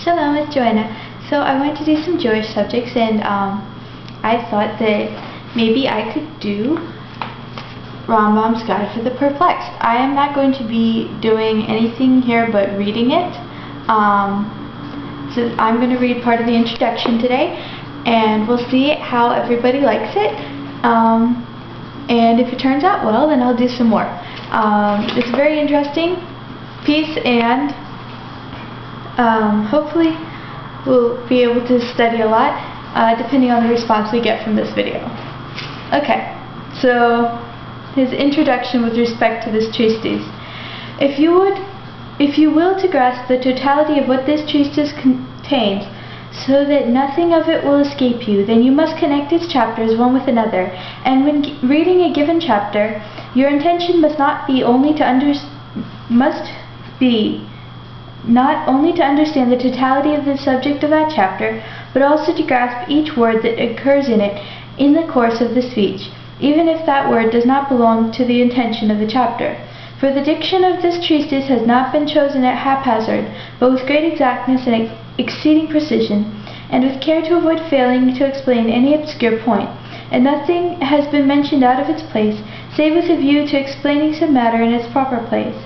Shalom, it's Joanna. So I wanted to do some Jewish subjects, and I thought that maybe I could do Rambam's Guide for the Perplexed. I am not going to be doing anything here but reading it. So I'm going to read part of the introduction today, and we'll see how everybody likes it. And if it turns out well, then I'll do some more. It's a very interesting piece, and hopefully we'll be able to study a lot, depending on the response we get from this video. Okay, so his introduction with respect to this treatise. If you will to grasp the totality of what this treatise contains, so that nothing of it will escape you, then you must connect its chapters one with another, and when reading a given chapter, your intention must not only to understand the totality of the subject of that chapter, but also to grasp each word that occurs in it in the course of the speech, even if that word does not belong to the intention of the chapter. For the diction of this treatise has not been chosen at haphazard, but with great exactness and exceeding precision, and with care to avoid failing to explain any obscure point, and nothing has been mentioned out of its place, save with a view to explaining some matter in its proper place.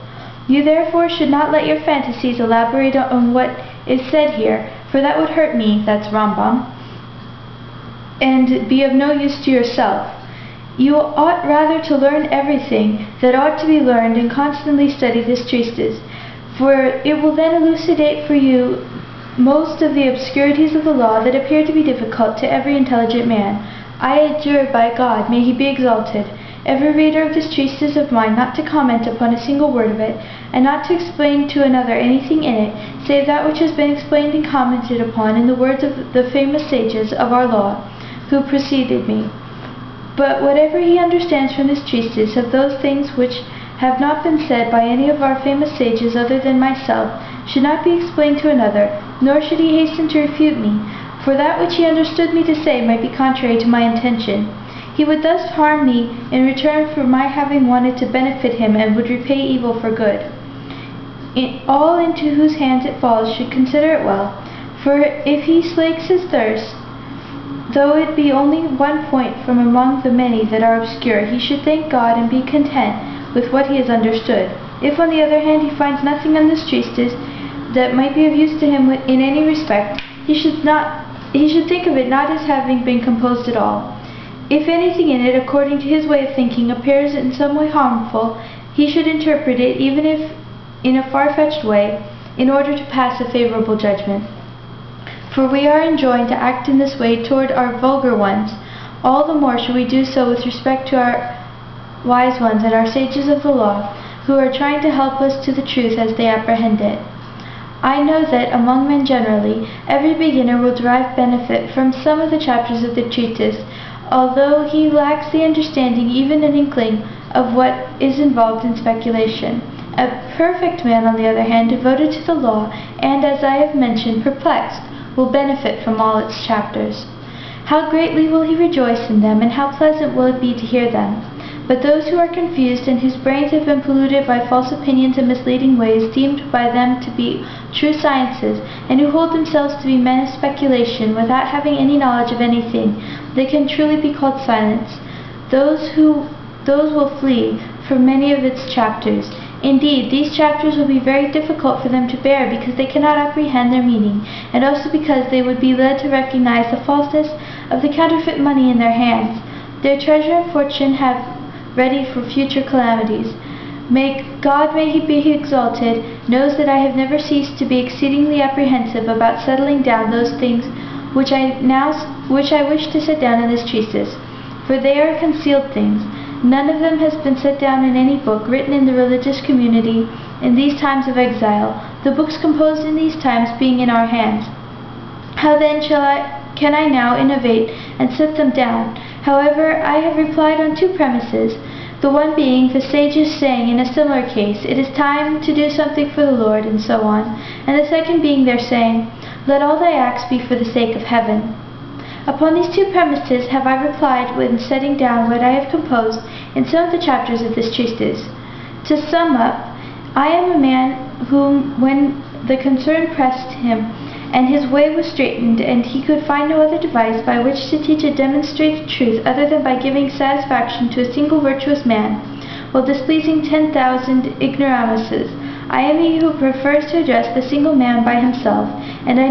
You therefore should not let your fantasies elaborate on what is said here, for that would hurt me, that's Rambam, and be of no use to yourself. You ought rather to learn everything that ought to be learned, and constantly study this treatise, for it will then elucidate for you most of the obscurities of the law that appear to be difficult to every intelligent man. I adjure by God, may he be exalted, every reader of this treatise of mine not to comment upon a single word of it, and not to explain to another anything in it, save that which has been explained and commented upon in the words of the famous sages of our law, who preceded me. But whatever he understands from this treatise of those things which have not been said by any of our famous sages other than myself, should not be explained to another, nor should he hasten to refute me, for that which he understood me to say might be contrary to my intention. He would thus harm me in return for my having wanted to benefit him, and would repay evil for good. All into whose hands it falls should consider it well, for if he slakes his thirst, though it be only one point from among the many that are obscure, he should thank God and be content with what he has understood. If, on the other hand, he finds nothing in this treatise that might be of use to him in any respect, he should think of it not as having been composed at all. If anything in it, according to his way of thinking, appears in some way harmful, he should interpret it, even if in a far-fetched way, in order to pass a favorable judgment. For we are enjoined to act in this way toward our vulgar ones. All the more should we do so with respect to our wise ones and our sages of the law, who are trying to help us to the truth as they apprehend it. I know that, among men generally, every beginner will derive benefit from some of the chapters of the treatise, although he lacks the understanding, even an inkling, of what is involved in speculation. A perfect man, on the other hand, devoted to the law, and, as I have mentioned, perplexed, will benefit from all its chapters. How greatly will he rejoice in them, and how pleasant will it be to hear them. But those who are confused, and whose brains have been polluted by false opinions and misleading ways deemed by them to be true sciences, and who hold themselves to be men of speculation without having any knowledge of anything that can truly be called science, those will flee from many of its chapters. Indeed, these chapters will be very difficult for them to bear, because they cannot apprehend their meaning, and also because they would be led to recognize the falseness of the counterfeit money in their hands. Their treasure and fortune have ready for future calamities. God, may he be exalted, knows that I have never ceased to be exceedingly apprehensive about settling down those things which I wish to set down in this treatise, for they are concealed things. None of them has been set down in any book written in the religious community in these times of exile, the books composed in these times being in our hands. How then can I now innovate and set them down? However, I have replied on two premises, the one being the sages saying in a similar case, it is time to do something for the Lord, and so on, and the second being their saying, let all thy acts be for the sake of heaven. Upon these two premises have I replied when setting down what I have composed in some of the chapters of this treatise. To sum up, I am a man whom, when the concern pressed him, and his way was straightened, and he could find no other device by which to teach a demonstrated truth other than by giving satisfaction to a single virtuous man, while displeasing 10,000 ignoramuses. I am he who prefers to address the single man by himself, and I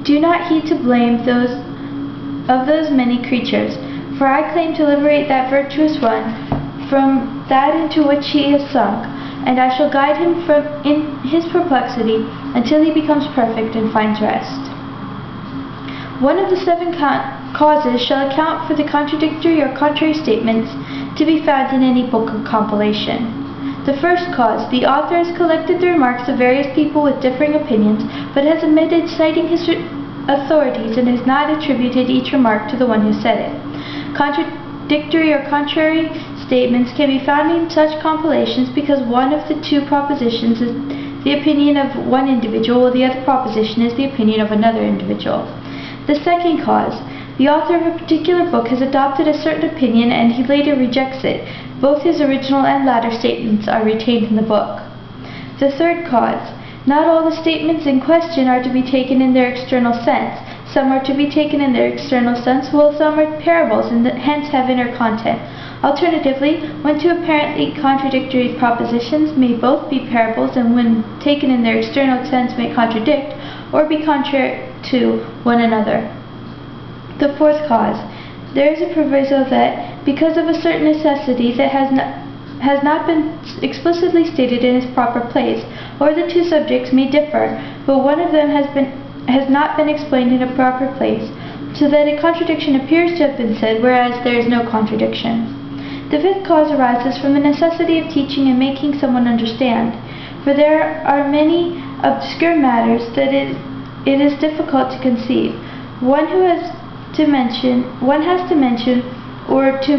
do not heed to blame those many creatures, for I claim to liberate that virtuous one from that into which he is sunk, and I shall guide him in his perplexity until he becomes perfect and finds rest. One of the 7 causes shall account for the contradictory or contrary statements to be found in any book or compilation. The first cause: the author has collected the remarks of various people with differing opinions, but has omitted citing his authorities and has not attributed each remark to the one who said it. Contradictory or contrary statements can be found in such compilations because one of the 2 propositions is the opinion of one individual, while the other proposition is the opinion of another individual. The second cause: the author of a particular book has adopted a certain opinion and he later rejects it. Both his original and latter statements are retained in the book. The third cause: not all the statements in question are to be taken in their external sense. Some are to be taken in their external sense, while some are parables and hence have inner content. Alternatively, when 2 apparently contradictory propositions may both be parables, and when taken in their external sense may contradict or be contrary to one another. The fourth cause: there is a proviso that, because of a certain necessity that has not been explicitly stated in its proper place, or the 2 subjects may differ, but one of them has not been explained in a proper place, so that a contradiction appears to have been said, whereas there is no contradiction. The fifth cause arises from the necessity of teaching and making someone understand, for there are many obscure matters that it is difficult to conceive. One has to mention or to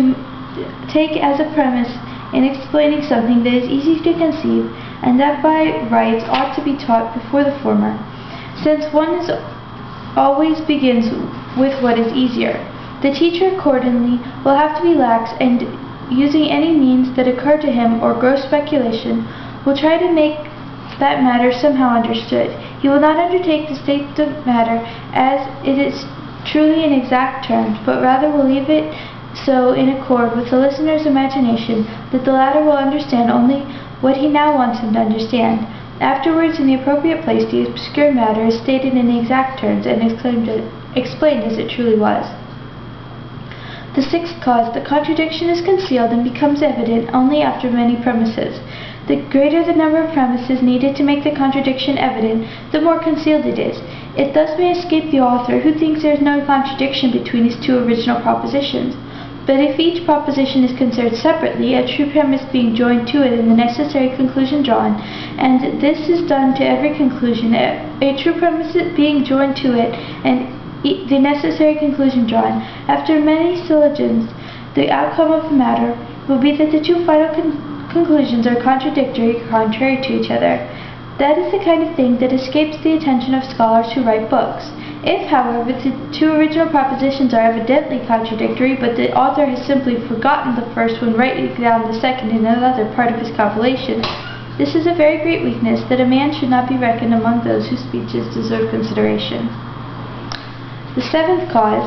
take as a premise in explaining something that is easy to conceive, and that by rights ought to be taught before the former, since one always begins with what is easier. The teacher accordingly will have to be lax, and using any means that occur to him or gross speculation, will try to make that matter somehow understood. He will not undertake to state the matter as it is truly in exact terms, but rather will leave it so in accord with the listener's imagination that the latter will understand only what he now wants him to understand. Afterwards, in the appropriate place, the obscure matter is stated in exact terms and explained as it truly was. The sixth cause: the contradiction is concealed and becomes evident only after many premises. The greater the number of premises needed to make the contradiction evident, the more concealed it is. It thus may escape the author, who thinks there is no contradiction between his 2 original propositions. But if each proposition is considered separately, a true premise being joined to it and the necessary conclusion drawn, and this is done to every conclusion, a true premise being joined to it and the necessary conclusion drawn, after many syllogisms, the outcome of the matter will be that the 2 final conclusions are contradictory or contrary to each other. That is the kind of thing that escapes the attention of scholars who write books. If, however, the 2 original propositions are evidently contradictory, but the author has simply forgotten the first when writing down the second in another part of his compilation, this is a very great weakness that a man should not be reckoned among those whose speeches deserve consideration. The seventh cause: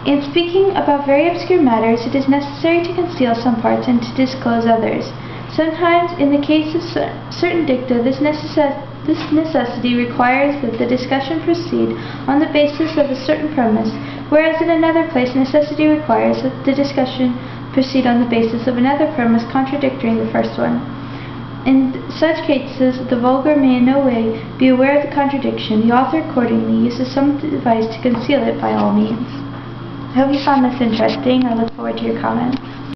in speaking about very obscure matters, it is necessary to conceal some parts and to disclose others. Sometimes, in the case of certain dicta, this necessity requires that the discussion proceed on the basis of a certain premise, whereas in another place necessity requires that the discussion proceed on the basis of another premise contradicting the first one. In such cases, the vulgar may in no way be aware of the contradiction. The author accordingly uses some device to conceal it by all means. I hope you found this interesting. I look forward to your comments.